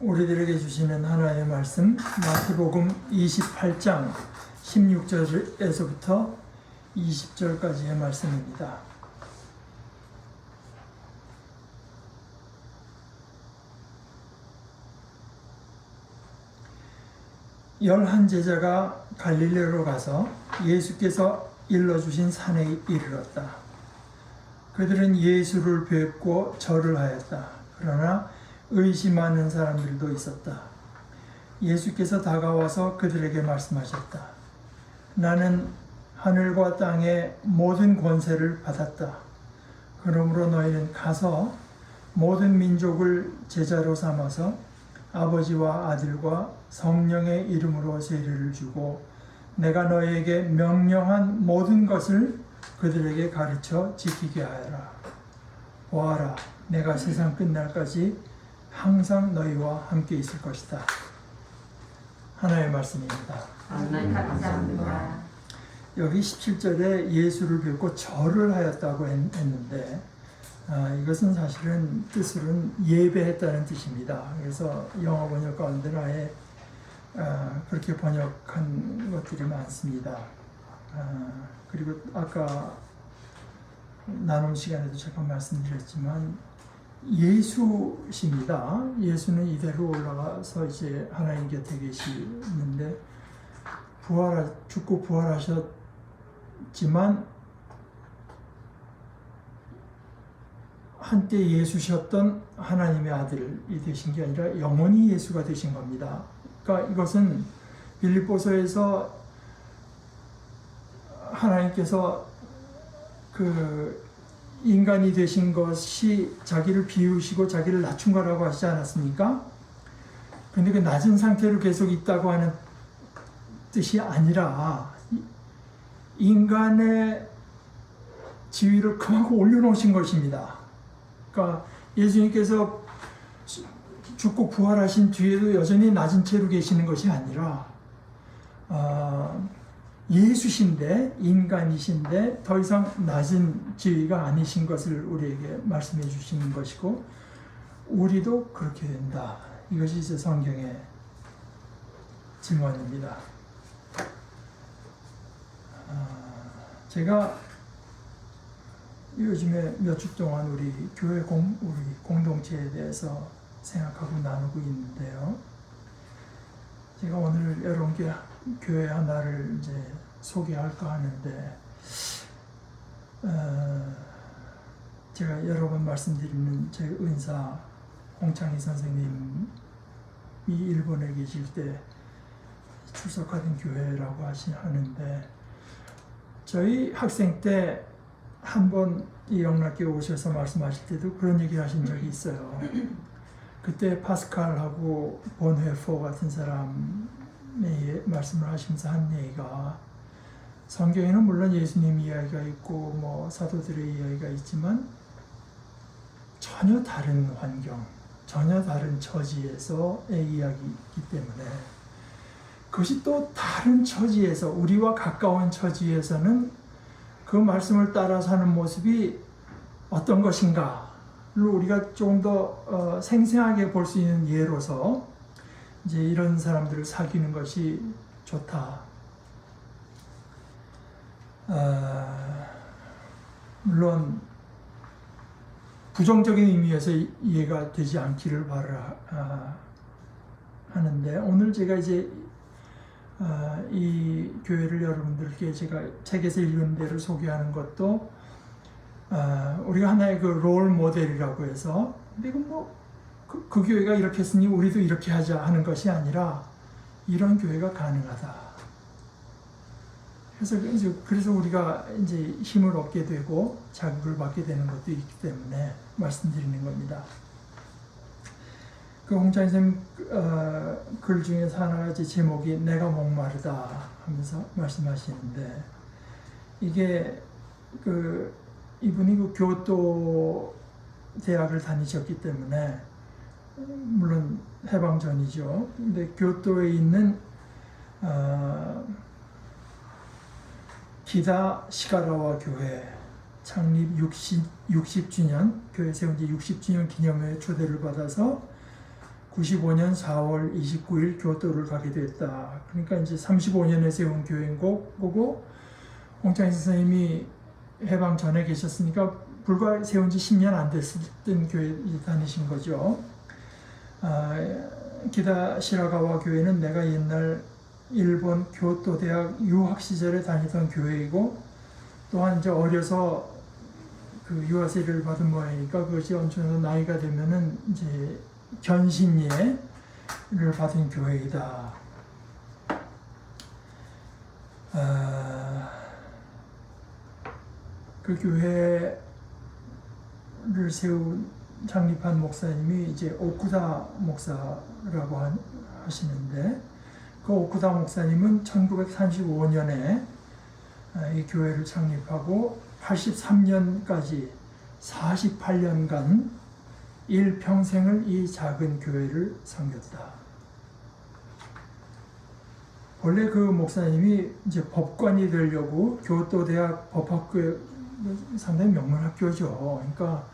우리들에게 주시는 하나님의 말씀 마태복음 28장 16절에서부터 20절까지의 말씀입니다. 열한 제자가 갈릴리로 가서 예수께서 일러주신 산에 이르렀다. 그들은 예수를 뵙고 절을 하였다. 그러나 의심하는 사람들도 있었다. 예수께서 다가와서 그들에게 말씀하셨다. 나는 하늘과 땅의 모든 권세를 받았다. 그러므로 너희는 가서 모든 민족을 제자로 삼아서 아버지와 아들과 성령의 이름으로 세례를 주고 내가 너희에게 명령한 모든 것을 그들에게 가르쳐 지키게 하여라. 보아라, 내가 세상 끝날까지 항상 너희와 함께 있을 것이다. 하나의 말씀입니다. 하나님 감사합니다. 여기 17절에 예수를 뵙고 절을 하였다고 했는데 이것은 사실은 뜻으로는 예배했다는 뜻입니다. 그래서 영어 번역 가운데는 아예 그렇게 번역한 것들이 많습니다. 그리고 아까 나눔 시간에도 잠깐 말씀드렸지만 예수십니다. 예수는 이대로 올라가서 이제 하나님 곁에 계시는데 죽고 부활하셨지만 한때 예수셨던 하나님의 아들이 되신 게 아니라 영원히 예수가 되신 겁니다. 그러니까 이것은 빌립보서에서 하나님께서 그 인간이 되신 것이 자기를 비우시고 자기를 낮춘 거라고 하시지 않았습니까? 근데 그 낮은 상태로 계속 있다고 하는 뜻이 아니라 인간의 지위를 그만큼 올려놓으신 것입니다. 그러니까 예수님께서 죽고 부활하신 뒤에도 여전히 낮은 채로 계시는 것이 아니라 예수신데 인간이신데 더 이상 낮은 지위가 아니신 것을 우리에게 말씀해 주시는 것이고 우리도 그렇게 된다. 이것이 이제 성경의 증언입니다. 제가 요즘에 몇 주 동안 우리 교회 우리 공동체에 대해서 생각하고 나누고 있는데요. 제가 오늘 여러분께 교회 하나를 이제 소개할까 하는데, 제가 여러 번 말씀드리는 제 은사 홍창희 선생님이 일본에 계실 때 출석하던 교회라고 하는데, 저희 학생 때 한 번 이 영락교회 오셔서 말씀하실 때도 그런 얘기 하신 적이 있어요. 그때 파스칼하고 본회포 같은 사람의 말씀을 하시면서 한 얘기가, 성경에는 물론 예수님 이야기가 있고 뭐 사도들의 이야기가 있지만 전혀 다른 환경, 전혀 다른 처지에서의 이야기이기 때문에 그것이 또 다른 처지에서, 우리와 가까운 처지에서는 그 말씀을 따라 사는 모습이 어떤 것인가를 우리가 조금 더 생생하게 볼 수 있는 예로서 이제 이런 사람들을 사귀는 것이 좋다. 물론 부정적인 의미에서 이해가 되지 않기를 바라는데, 오늘 제가 이제 이 교회를 여러분들께 제가 책에서 읽은 대로 소개하는 것도 우리가 하나의 그 롤 모델이라고 해서, 근데 이건 뭐 그 교회가 이렇게 했으니 우리도 이렇게 하자 하는 것이 아니라 이런 교회가 가능하다. 그래서 우리가 이제 힘을 얻게 되고 자극을 받게 되는 것도 있기 때문에 말씀드리는 겁니다. 그 홍찬희 선생님 글 중에서 하나가 제목이 내가 목마르다 하면서 말씀하시는데, 이게 이분이 그 교토 대학을 다니셨기 때문에, 물론 해방 전이죠. 근데 교토에 있는 기다 시가라와 교회 창립 60주년, 교회 세운 지 60주년 기념회에 초대를 받아서 95년 4월 29일 교토를 가게 됐다. 그러니까 이제 35년에 세운 교회인 거고, 홍창희 선생님이 해방 전에 계셨으니까 불과 세운 지 10년 안 됐을 때 교회 다니신 거죠. 기다 시라가와 교회는 내가 옛날 일본 교토 대학 유학 시절에 다니던 교회이고, 또한 이제 어려서 그 유아세를 받은 모양이니까 그것이 어느 정도 나이가 되면은 이제 견신예를 받은 교회이다. 그 교회를 창립한 목사님이 이제 오쿠다 목사라고 하시는데, 그 오쿠다 목사님은 1935년에 이 교회를 창립하고 83년까지 48년간 일평생을 이 작은 교회를 섬겼다. 원래 그 목사님이 이제 법관이 되려고 교토대학 법학교에 상당히 명문 학교죠. 그러니까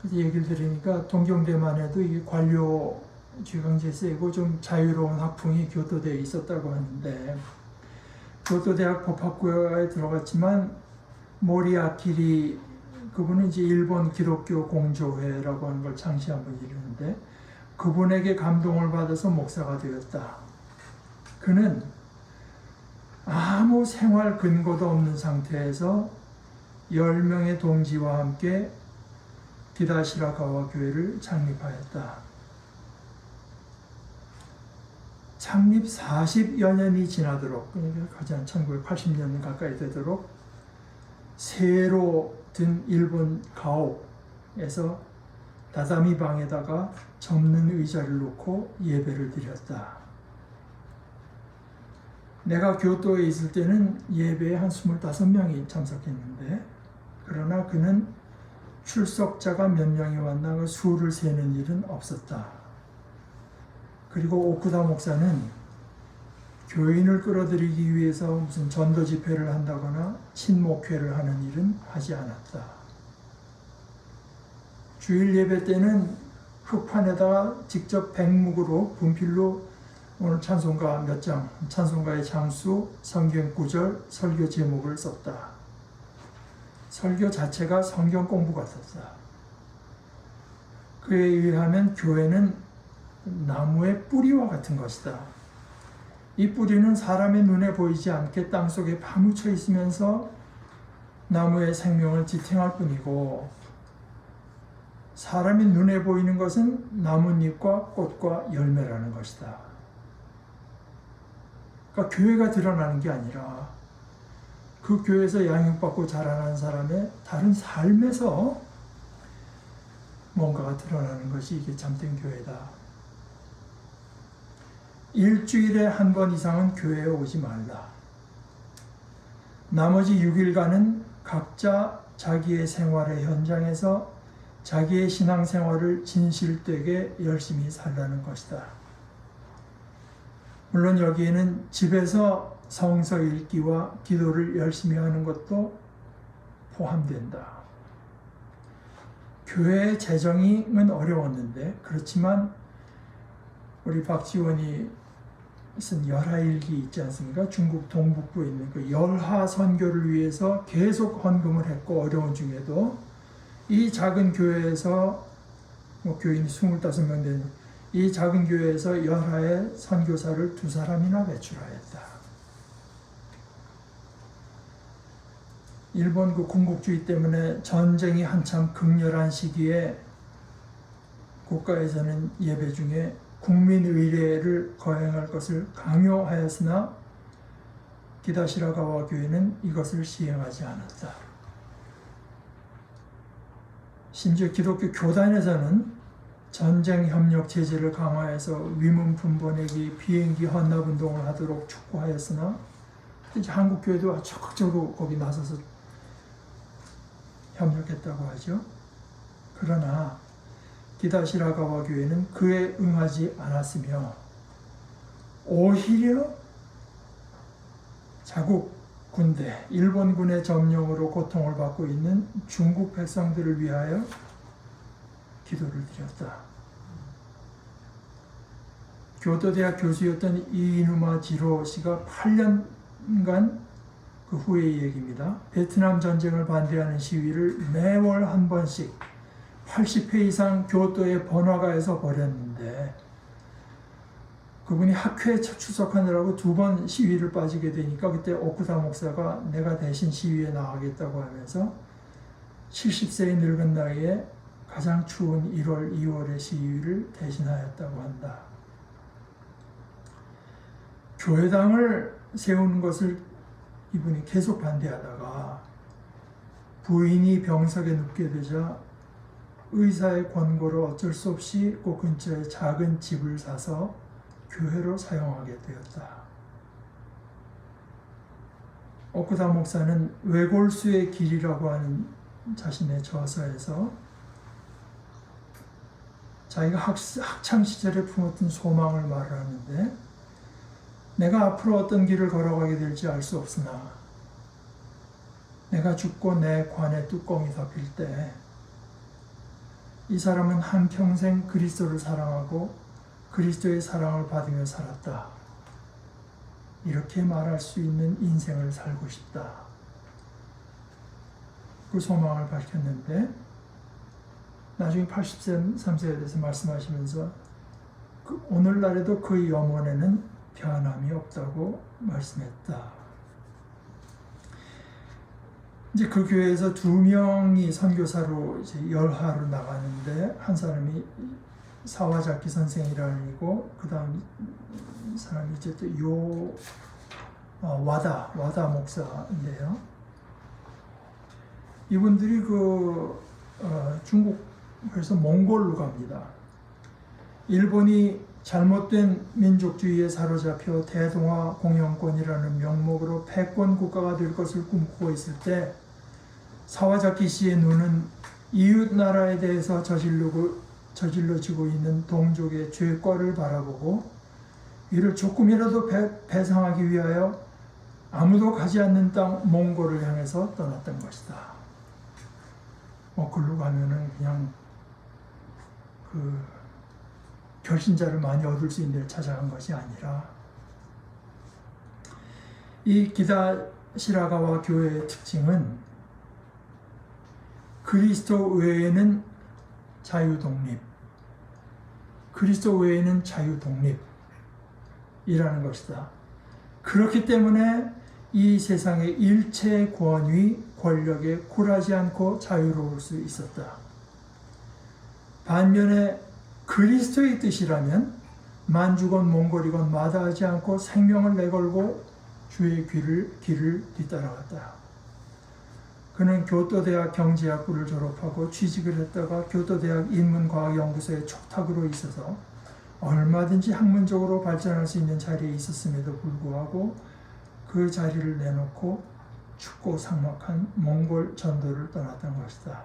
그 얘기를 들으니까 동경대만 해도 이게 관료 쥐강제 세고 좀 자유로운 학풍이 교토대에 있었다고 하는데, 교토대학 법학교에 들어갔지만 모리아키리 그분은 이제 일본 기독교 공조회라고 하는 걸 창시한 분이었는데, 그분에게 감동을 받아서 목사가 되었다. 그는 아무 생활 근거도 없는 상태에서 10명의 동지와 함께 기다시라가와 교회를 창립하였다. 창립 40여 년이 지나도록, 그러니까 가장 1980년 가까이 되도록 새로 든 일본 가옥에서 다다미 방에다가 접는 의자를 놓고 예배를 드렸다. 내가 교토에 있을 때는 예배에 한 25명이 참석했는데, 그러나 그는 출석자가 몇 명이 왔나 그 수를 세는 일은 없었다. 그리고 오쿠다 목사는 교인을 끌어들이기 위해서 무슨 전도 집회를 한다거나 친목회를 하는 일은 하지 않았다. 주일 예배 때는 흑판에다가 직접 백묵으로 분필로 오늘 찬송가 몇 장, 찬송가의 장수, 성경 구절, 설교 제목을 썼다. 설교 자체가 성경 공부 같았다. 그에 의하면 교회는 나무의 뿌리와 같은 것이다. 이 뿌리는 사람의 눈에 보이지 않게 땅속에 파묻혀 있으면서 나무의 생명을 지탱할 뿐이고, 사람의 눈에 보이는 것은 나뭇잎과 꽃과 열매라는 것이다. 그러니까 교회가 드러나는 게 아니라 그 교회에서 양육받고 자라난 사람의 다른 삶에서 뭔가가 드러나는 것이 이게 참된 교회다. 일주일에 한 번 이상은 교회에 오지 말라. 나머지 6일간은 각자 자기의 생활의 현장에서 자기의 신앙생활을 진실되게 열심히 살라는 것이다. 물론 여기에는 집에서 성서 읽기와 기도를 열심히 하는 것도 포함된다. 교회의 재정은 어려웠는데, 그렇지만 우리 박지원이 쓴 열하일기 있지 않습니까? 중국 동북부에 있는 그 열하 선교를 위해서 계속 헌금을 했고, 어려운 중에도 이 작은 교회에서 교인이 25명 되는 이 작은 교회에서 열하의 선교사를 2사람이나 배출하였다. 일본 그 군국주의 때문에 전쟁이 한참 극렬한 시기에 국가에서는 예배 중에 국민의례를 거행할 것을 강요하였으나 기다시라가와 교회는 이것을 시행하지 않았다. 심지어 기독교 교단에서는 전쟁 협력 제재를 강화해서 위문품 보내기, 비행기 헌납 운동을 하도록 촉구하였으나 이제 한국 교회도 적극적으로 거기 나서서 협력했다고 하죠. 그러나 기다시라가와 교회는 그에 응하지 않았으며 오히려 자국 군대, 일본군의 점령으로 고통을 받고 있는 중국 백성들을 위하여 기도를 드렸다. 교토대학 교수였던 이누마 지로 씨가 8년간 그 후의 얘기입니다. 베트남 전쟁을 반대하는 시위를 매월 한 번씩 80회 이상 교토의 번화가에서 벌였는데 그분이 학회에 출석하느라고 2번 시위를 빠지게 되니까 그때 오쿠다 목사가 내가 대신 시위에 나가겠다고 하면서 70세의 늙은 나이에 가장 추운 1월, 2월의 시위를 대신하였다고 한다. 교회당을 세우는 것을 이분이 계속 반대하다가 부인이 병석에 눕게 되자 의사의 권고로 어쩔 수 없이 그 근처에 작은 집을 사서 교회로 사용하게 되었다. 오쿠다 목사는 외골수의 길이라고 하는 자신의 저서에서 자기가 학창 시절에 품었던 소망을 말하는데 내가 앞으로 어떤 길을 걸어가게 될지 알 수 없으나 내가 죽고 내 관의 뚜껑이 덮일 때 이 사람은 한평생 그리스도를 사랑하고 그리스도의 사랑을 받으며 살았다. 이렇게 말할 수 있는 인생을 살고 싶다. 그 소망을 밝혔는데 나중에 83세에 대해서 말씀하시면서 오늘날에도 그 염원에는 변함이 없다고 말씀했다. 이제 그 교회에서 2명이 선교사로 이제 열하로 나가는데 한 사람이 사와자키 선생이라는 이고 그 다음 사람이 이제 또 와다 목사인데요. 이분들이 중국에서 몽골로 갑니다. 일본이 잘못된 민족주의에 사로잡혀 대동아 공영권이라는 명목으로 패권 국가가 될 것을 꿈꾸고 있을 때 사와자키 씨의 눈은 이웃 나라에 대해서 저질러지고 있는 동족의 죄과를 바라보고 이를 조금이라도 배상하기 위하여 아무도 가지 않는 땅 몽골을 향해서 떠났던 것이다. 글로 가면은 그냥 결신자를 많이 얻을 수 있는 데를 찾아간 것이 아니라 이 기다 시라가와 교회의 특징은 그리스도 외에는 자유독립, 그리스도 외에는 자유독립이라는 것이다. 그렇기 때문에 이 세상의 일체 권위, 권력에 굴하지 않고 자유로울 수 있었다. 반면에 그리스도의 뜻이라면 만주건 몽골이건 마다하지 않고 생명을 내걸고 주의 길을 뒤따라갔다. 그는 교토대학 경제학부를 졸업하고 취직을 했다가 교토대학 인문과학연구소의 촉탁으로 있어서 얼마든지 학문적으로 발전할 수 있는 자리에 있었음에도 불구하고 그 자리를 내놓고 춥고 삭막한 몽골 전도를 떠났던 것이다.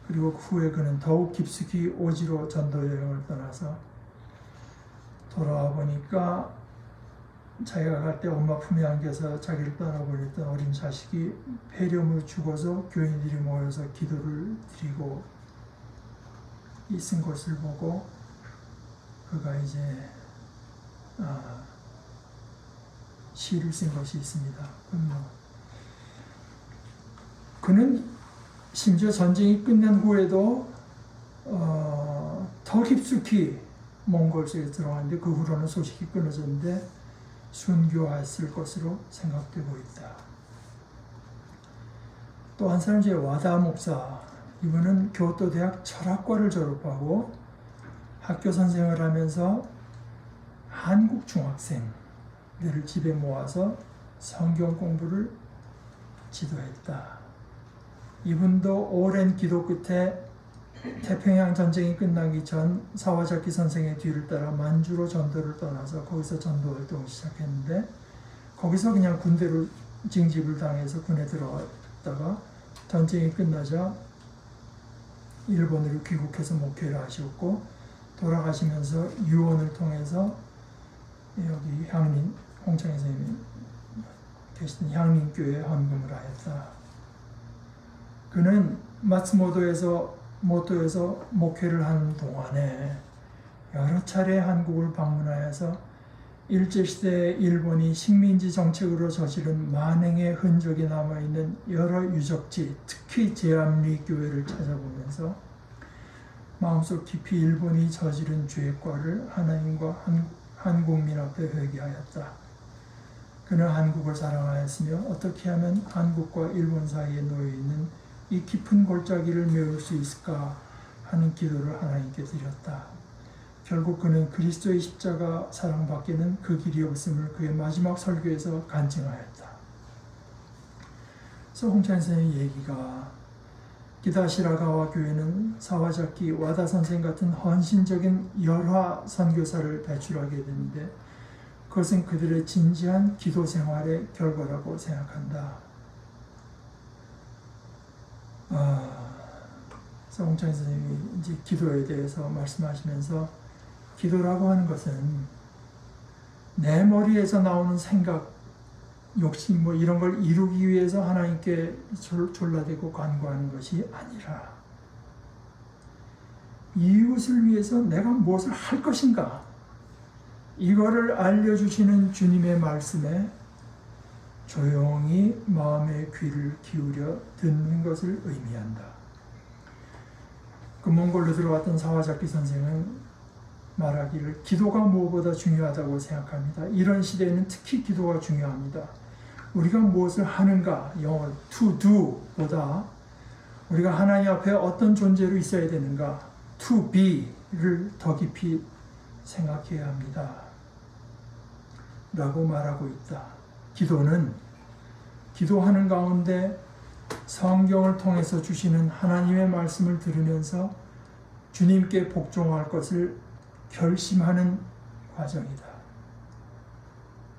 그리고 그 후에 그는 더욱 깊숙이 오지로 전도 여행을 떠나서 돌아와 보니까 자기가 갈 때 엄마 품에 안겨서 자기를 떠나보냈던 어린 자식이 폐렴으로 죽어서 교인들이 모여서 기도를 드리고 있은 것을 보고 그가 이제 시를 쓴 것이 있습니다. 그는 심지어 전쟁이 끝난 후에도 더 깊숙이 몽골 속에 들어갔는데 그 후로는 소식이 끊어졌는데 순교했을 것으로 생각되고 있다. 또 한 사람 와다 목사, 이분은 교토대학 철학과를 졸업하고 학교 선생을 하면서 한국 중학생들을 집에 모아서 성경 공부를 지도했다. 이분도 오랜 기도 끝에 태평양 전쟁이 끝나기 전 사와자키 선생의 뒤를 따라 만주로 전도를 떠나서 거기서 전도 활동을 시작했는데 거기서 그냥 군대로 징집을 당해서 군에 들어갔다가 전쟁이 끝나자 일본으로 귀국해서 목회를 하셨고 돌아가시면서 유언을 통해서 여기 향린 홍창희 선생님이 계시던 향린교회에 헌금을 하였다. 그는 마츠모토에서 목회를 하는 동안에 여러 차례 한국을 방문하여서 일제시대에 일본이 식민지 정책으로 저지른 만행의 흔적이 남아있는 여러 유적지, 특히 제암리 교회를 찾아보면서 마음속 깊이 일본이 저지른 죄과를 하나님과 한국민 앞에 회개하였다. 그는 한국을 사랑하였으며 어떻게 하면 한국과 일본 사이에 놓여있는 이 깊은 골짜기를 메울 수 있을까 하는 기도를 하나님께 드렸다. 결국 그는 그리스도의 십자가 사랑밖에는 그 길이 없음을 그의 마지막 설교에서 간증하였다. 그래서 홍찬 선생의 얘기가 기다시라가와 교회는 사와자키 와다 선생 같은 헌신적인 열화 선교사를 배출하게 되는데 그것은 그들의 진지한 기도 생활의 결과라고 생각한다. 그래서 홍찬 선생님이 이제 기도에 대해서 말씀하시면서 기도라고 하는 것은 내 머리에서 나오는 생각, 욕심 뭐 이런 걸 이루기 위해서 하나님께 졸라대고 간구하는 것이 아니라 이웃을 위해서 내가 무엇을 할 것인가 이거를 알려주시는 주님의 말씀에 조용히 마음의 귀를 기울여 듣는 것을 의미한다. 그 몽골로 들어왔던 사와자키 선생은 말하기를 기도가 무엇보다 중요하다고 생각합니다. 이런 시대에는 특히 기도가 중요합니다. 우리가 무엇을 하는가, 영어 to do 보다 우리가 하나님 앞에 어떤 존재로 있어야 되는가, to be를 더 깊이 생각해야 합니다. 라고 말하고 있다. 기도는 기도하는 가운데 성경을 통해서 주시는 하나님의 말씀을 들으면서 주님께 복종할 것을 결심하는 과정이다.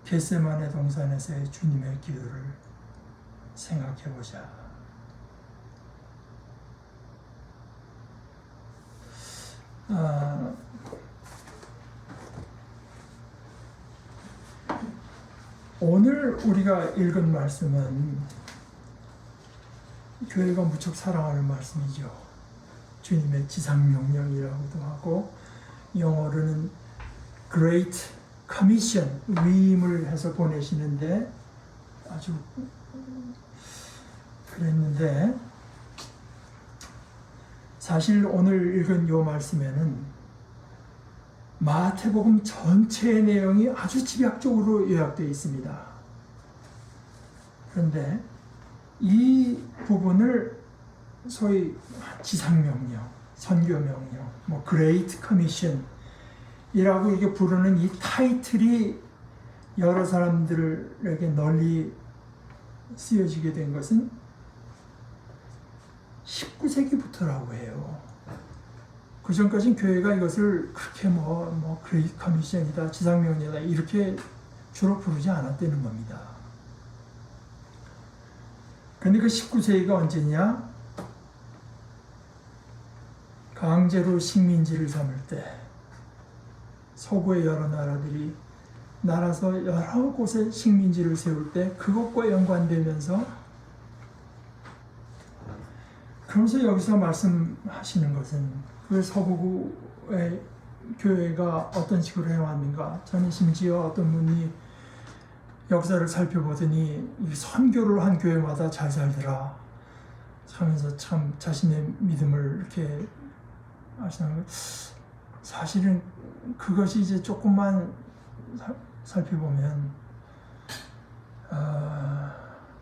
겟세마네 동산에서의 주님의 기도를 생각해 보자. 오늘 우리가 읽은 말씀은 교회가 무척 사랑하는 말씀이죠. 주님의 지상명령이라고도 하고 영어로는 Great Commission, 위임을 해서 보내시는데 아주 그랬는데 사실 오늘 읽은 이 말씀에는 마태복음 전체의 내용이 아주 집약적으로 요약되어 있습니다. 그런데 이 부분을 소위 지상명령, 선교명령, 뭐 Great Commission 이라고 이렇게 부르는 이 타이틀이 여러 사람들에게 널리 쓰여지게 된 것은 19세기부터라고 해요. 그 전까지는 교회가 이것을 그렇게 Great Commission이다, 지상명령이다 이렇게 주로 부르지 않았다는 겁니다. 그런데 그 19세기가 언제냐? 강제로 식민지를 삼을 때 서구의 여러 나라들이 나라서 여러 곳에 식민지를 세울 때 그것과 연관되면서 그러면서 여기서 말씀하시는 것은 그 서구의 교회가 어떤 식으로 해왔는가. 저는 심지어 어떤 분이 역사를 살펴보더니 선교를 한 교회마다 잘 살더라 하면서 참 자신의 믿음을 이렇게 하시는 거예요. 사실은 그것이 이제 조금만 살펴보면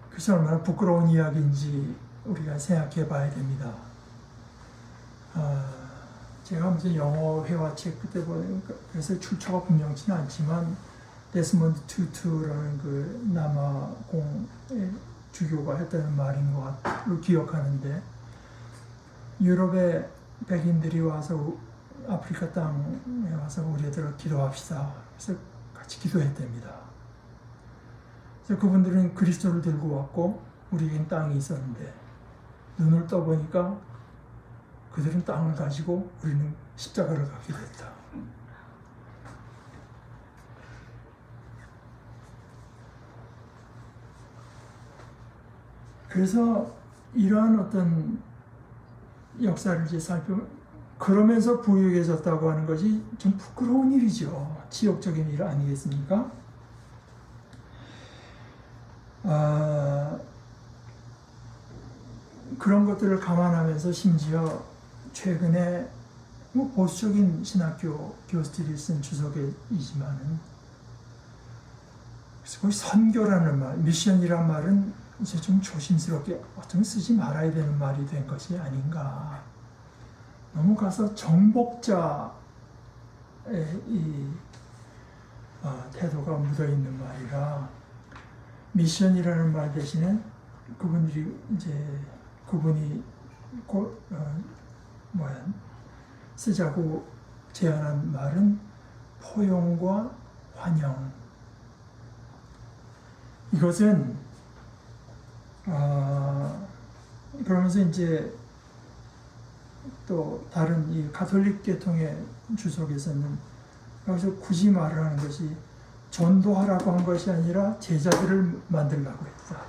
그것이 얼마나 부끄러운 이야기인지 우리가 생각해 봐야 됩니다. 제가 무슨 영어 회화책 그때 보니까 그래서 출처가 분명치는 않지만 데스몬드 투투라는 그 남아공의 주교가 했다는 말인 것을 기억하는데 유럽의 백인들이 와서 아프리카 땅에 와서 우리들을 기도합시다. 그래서 같이 기도했답니다. 그래서 그분들은 그리스도를 들고 왔고 우리에겐 땅이 있었는데 눈을 떠보니까 그들은 땅을 가지고 우리는 십자가를 갖게 됐다. 그래서 이러한 어떤 역사를 이제 그러면서 부유해졌다고 하는 것이 좀 부끄러운 일이죠. 치욕적인 일 아니겠습니까? 그런 것들을 감안하면서 심지어 최근에 뭐 보수적인 신학교 교수들이 쓴 주석이지만은 그래서 거기 선교라는 말, 미션이란 말은 이제 좀 조심스럽게 어쩌면 쓰지 말아야 되는 말이 된 것이 아닌가. 너무 가서 정복자의 이 태도가 묻어있는 말이라 미션이라는 말 대신에 그분이 쓰자고 제안한 말은 포용과 환영. 이것은 그러면서 이제 또 다른 이 가톨릭 계통의 주석에서는 여기서 굳이 말을 하는 것이 전도하라고 한 것이 아니라 제자들을 만들라고 했다.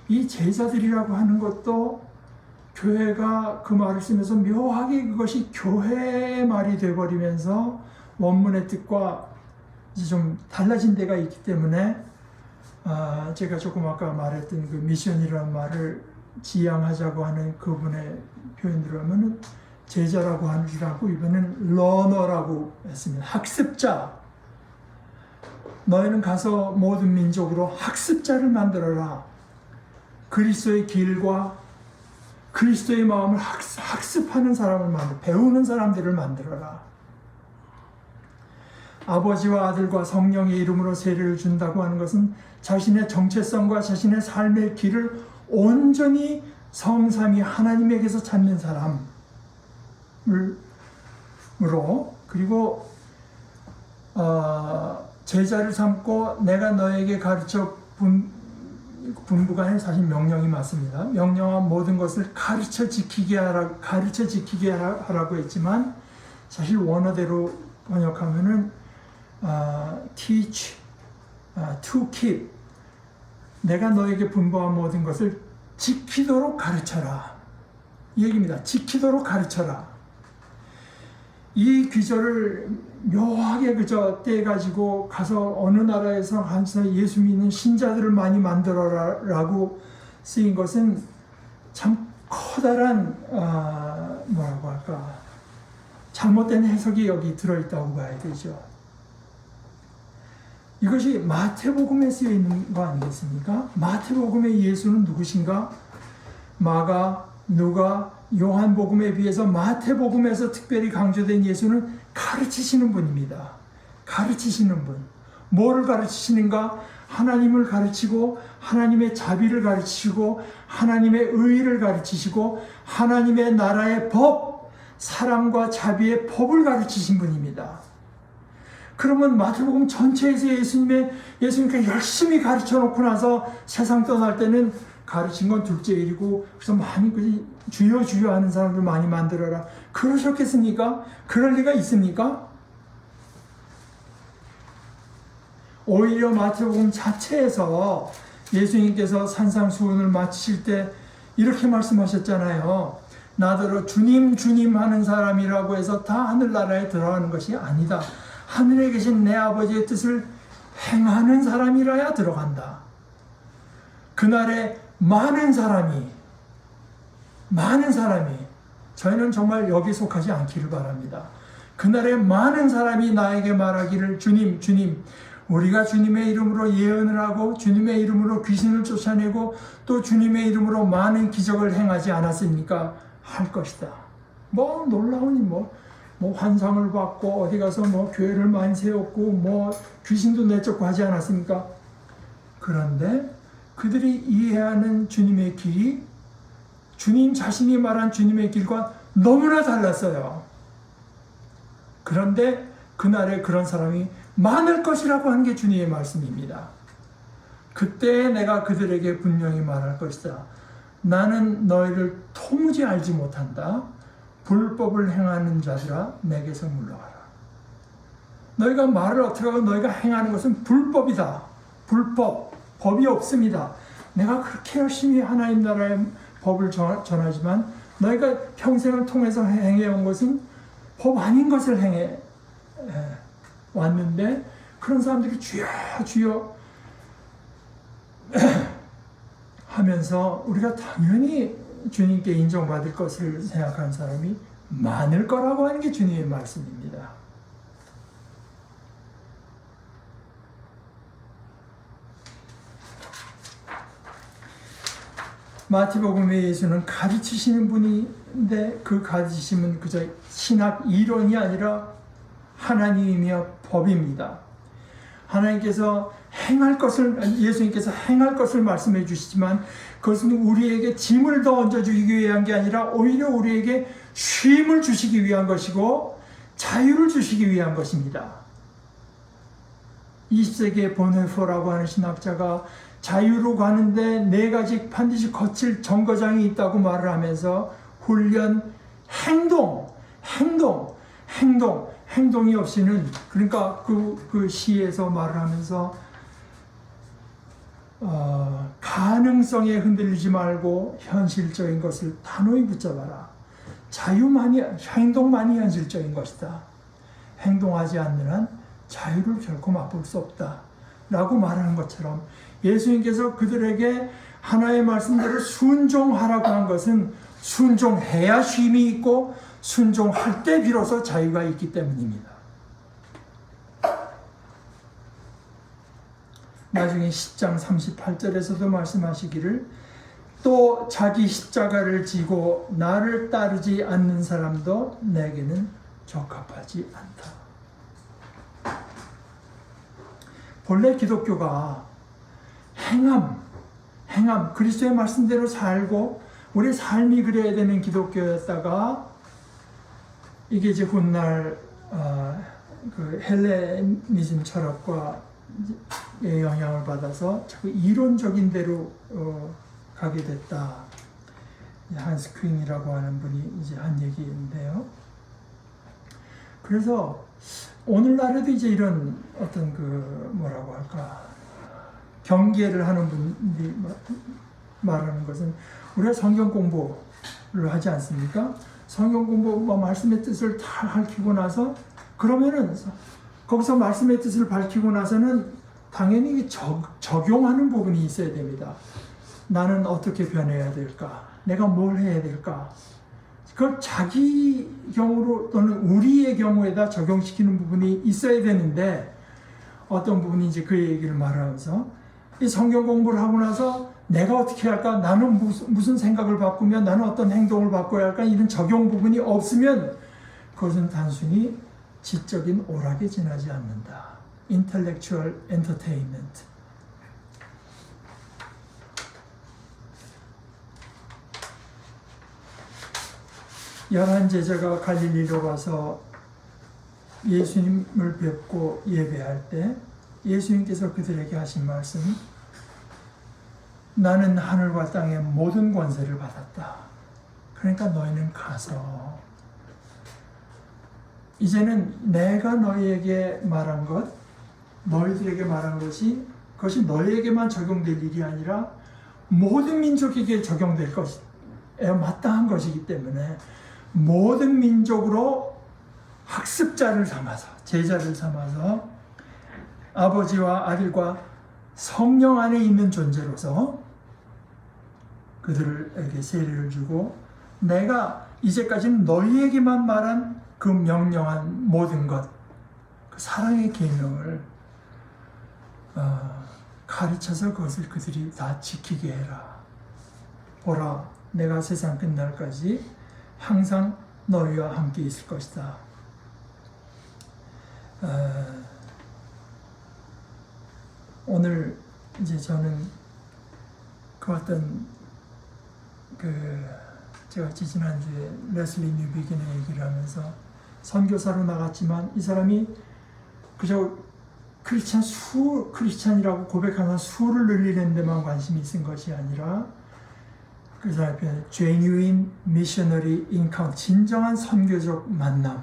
이 제자들이라고 하는 것도 교회가 그 말을 쓰면서 묘하게 그것이 교회의 말이 되어버리면서 원문의 뜻과 이제 좀 달라진 데가 있기 때문에 제가 조금 아까 말했던 그 미션이라는 말을 지향하자고 하는 그분의 표현대로 하면은 제자라고 하느라고 이번엔 러너라고 했습니다. 학습자. 너희는 가서 모든 민족으로 학습자를 만들어라. 그리스도의 길과 그리스도의 마음을 학습하는 사람을 만들어, 배우는 사람들을 만들어라. 아버지와 아들과 성령의 이름으로 세례를 준다고 하는 것은 자신의 정체성과 자신의 삶의 길을 온전히 성삼위 하나님에게서 찾는 사람으로, 그리고 제자를 삼고 내가 너에게 가르쳐 분부가 아니라 사실 명령이 맞습니다. 명령한 모든 것을 가르쳐 지키게 하라고 했지만 사실 원어대로 번역하면은 teach, to keep. 내가 너에게 분부한 모든 것을 지키도록 가르쳐라. 이 얘기입니다. 지키도록 가르쳐라. 이 귀절을 묘하게 그저 떼가지고 가서 어느 나라에서 항상 예수 믿는 신자들을 많이 만들어라라고 쓰인 것은 참 커다란 뭐라고 할까, 잘못된 해석이 여기 들어있다고 봐야 되죠. 이것이 마태복음에 쓰여 있는 거 아니겠습니까? 마태복음의 예수는 누구신가? 마가, 누가, 요한복음에 비해서 마태복음에서 특별히 강조된 예수는 가르치시는 분입니다. 가르치시는 분. 뭐를 가르치시는가? 하나님을 가르치고 하나님의 자비를 가르치시고 하나님의 의를 가르치시고 하나님의 나라의 법, 사랑과 자비의 법을 가르치신 분입니다. 그러면 마태복음 전체에서 예수님께 열심히 가르쳐 놓고 나서 세상 떠날 때는 가르친 건 둘째 일이고, 그래서 많이 주여 하는 사람들 많이 만들어라. 그러셨겠습니까? 그럴 리가 있습니까? 오히려 마태복음 자체에서 예수님께서 산상수훈을 마치실 때 이렇게 말씀하셨잖아요. 나더러 주님 주님 하는 사람이라고 해서 다 하늘나라에 들어가는 것이 아니다. 하늘에 계신 내 아버지의 뜻을 행하는 사람이라야 들어간다. 그날에 많은 사람이 저희는 정말 여기 속하지 않기를 바랍니다. 그날에 많은 사람이 나에게 말하기를 주님 주님, 우리가 주님의 이름으로 예언을 하고 주님의 이름으로 귀신을 쫓아내고 또 주님의 이름으로 많은 기적을 행하지 않았습니까? 할 것이다. 뭐 놀라우니 뭐 환상을 받고 어디 가서 교회를 많이 세웠고 귀신도 내쫓고 하지 않았습니까? 그런데 그들이 이해하는 주님의 길이 주님 자신이 말한 주님의 길과 너무나 달랐어요. 그런데 그날에 그런 사람이 많을 것이라고 하는 게 주님의 말씀입니다. 그때 내가 그들에게 분명히 말할 것이다. 나는 너희를 도무지 알지 못한다. 불법을 행하는 자들아 내게서 물러가라. 너희가 말을 어떻게 하고 너희가 행하는 것은 불법이다. 불법. 법이 없습니다. 내가 그렇게 열심히 하나님 나라의 법을 전하지만 너희가 평생을 통해서 행해온 것은 법 아닌 것을 행해 왔는데, 그런 사람들이 주여 주여 하면서 우리가 당연히 주님께 인정받을 것을 생각하는 사람이 많을 거라고 하는 게 주님의 말씀입니다. 마태복음에 예수는 가르치시는 분인데, 그 가르치심은 그저 신학 이론이 아니라 하나님이며 법입니다. 하나님께서 행할 것을, 예수님께서 행할 것을 말씀해 주시지만, 그것은 우리에게 짐을 더 얹어주기 위한 게 아니라 오히려 우리에게 쉼을 주시기 위한 것이고 자유를 주시기 위한 것입니다. 20세기의 보네포라고 하는 신학자가 자유로 가는데 4가지 반드시 거칠 정거장이 있다고 말을 하면서 훈련, 행동이 없이는, 그러니까 그 시에서 말을 하면서 가능성에 흔들리지 말고 현실적인 것을 단호히 붙잡아라. 행동만이 현실적인 것이다. 행동하지 않는 한 자유를 결코 맛볼 수 없다 라고 말하는 것처럼, 예수님께서 그들에게 하나의 말씀대로 순종하라고 한 것은 순종해야 쉼이 있고 순종할 때 비로소 자유가 있기 때문입니다. 나중에 10장 38절에서도 말씀하시기를, 또 자기 십자가를 지고 나를 따르지 않는 사람도 내게는 적합하지 않다. 본래 기독교가 행함, 그리스도의 말씀대로 살고 우리의 삶이 그래야 되는 기독교였다가, 이게 이제 훗날 그 헬레니즘 철학과 영향을 받아서 자꾸 이론적인 대로 가게 됐다. 한스 퀸이라고 하는 분이 이제 한 얘기인데요. 그래서 오늘날에도 이제 이런 어떤 그 뭐라고 할까, 경계를 하는 분들이 말하는 것은, 우리가 성경 공부를 하지 않습니까? 성경 공부, 말씀의 뜻을 다 밝히고 나서, 그러면은 거기서 말씀의 뜻을 밝히고 나서는 당연히 적용하는 부분이 있어야 됩니다. 나는 어떻게 변해야 될까? 내가 뭘 해야 될까? 그걸 자기 경우로 또는 우리의 경우에다 적용시키는 부분이 있어야 되는데, 어떤 부분이 이제 그 얘기를 말하면서, 이 성경 공부를 하고 나서 내가 어떻게 할까? 나는 무슨 생각을 바꾸면, 나는 어떤 행동을 바꿔야 할까? 이런 적용 부분이 없으면 그것은 단순히 지적인 오락에 지나지 않는다. Intellectual Entertainment. 열한 제자가 갈릴리로 가서 예수님을 뵙고 예배할 때 예수님께서 그들에게 하신 말씀, 나는 하늘과 땅의 모든 권세를 받았다. 그러니까 너희는 가서, 이제는 내가 너희에게 말한 것, 너희들에게 말한 것이, 그것이 너희에게만 적용될 일이 아니라 모든 민족에게 적용될 것이 마땅한 것이기 때문에, 모든 민족으로 학습자를 삼아서, 제자를 삼아서 아버지와 아들과 성령 안에 있는 존재로서 그들에게 세례를 주고, 내가 이제까지는 너희에게만 말한 그 명령한 모든 것, 그 사랑의 계명을 가르쳐서 그것을 그들이 다 지키게 해라. 보라, 내가 세상 끝날까지 항상 너희와 함께 있을 것이다. 오늘 이제 저는 그 어떤 제가 지난주에 레슬리 뉴비긴의 얘기를 하면서 선교사로 나갔지만, 이 사람이 그저 크리스찬이라고 고백하는 수를 늘리는 데만 관심이 있은 것이 아니라, 그 사람의 표현, genuine missionary encounter, 진정한 선교적 만남의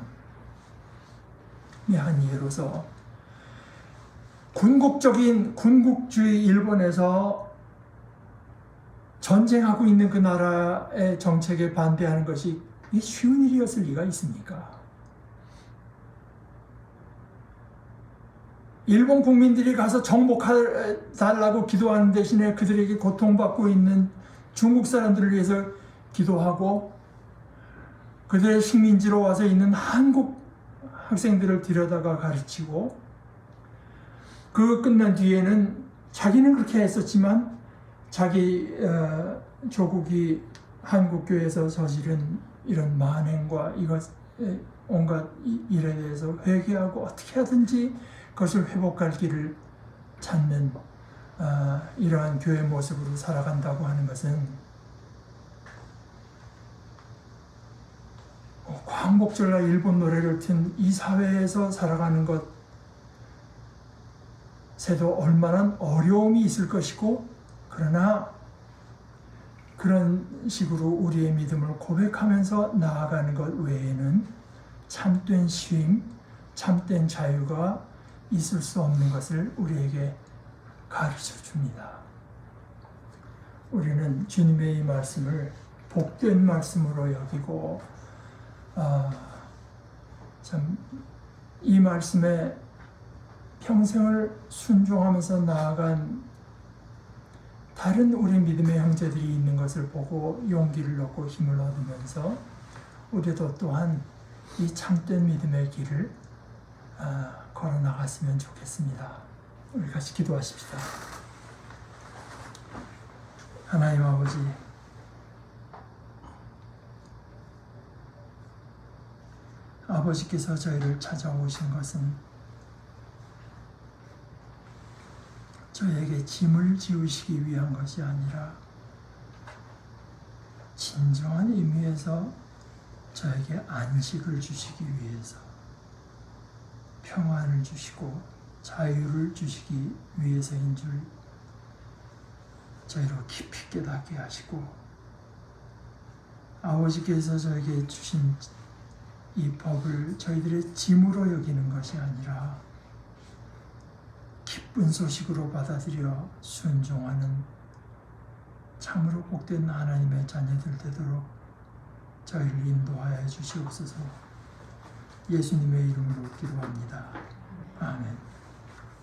한 예로서, 군국주의 일본에서 전쟁하고 있는 그 나라의 정책에 반대하는 것이 이게 쉬운 일이었을 리가 있습니까? 일본 국민들이 가서 정복해달라고 기도하는 대신에 그들에게 고통받고 있는 중국 사람들을 위해서 기도하고 그들의 식민지로 와서 있는 한국 학생들을 들여다가 가르치고 그 끝난 뒤에는 자기는 그렇게 했었지만 자기 조국이 한국교회에서 저지른 이런 만행과 이것 온갖 일에 대해서 회개하고 어떻게 하든지 그것을 회복할 길을 찾는 이러한 교회 모습으로 살아간다고 하는 것은 광복절날 일본 노래를 튼 이 사회에서 살아가는 것에도 얼마나 어려움이 있을 것이고 그러나 그런 식으로 우리의 믿음을 고백하면서 나아가는 것 외에는 참된 쉼, 참된 자유가 있을 수 없는 것을 우리에게 가르쳐 줍니다. 우리는 주님의 이 말씀을 복된 말씀으로 여기고 참 이 말씀에 평생을 순종하면서 나아간 다른 우리 믿음의 형제들이 있는 것을 보고 용기를 얻고 힘을 얻으면서 우리도 또한 이 참된 믿음의 길을 걸어나갔으면 좋겠습니다. 우리 같이 기도하십시다. 하나님 아버지, 아버지께서 저희를 찾아오신 것은 저에게 짐을 지우시기 위한 것이 아니라 진정한 의미에서 저에게 안식을 주시기 위해서 평안을 주시고 자유를 주시기 위해서인 줄 저희로 깊이 깨닫게 하시고 아버지께서 저에게 주신 이 법을 저희들의 짐으로 여기는 것이 아니라 기쁜 소식으로 받아들여 순종하는 참으로 복된 하나님의 자녀들 되도록 저희를 인도하여 주시옵소서. 예수님의 이름으로 기도합니다. 아멘.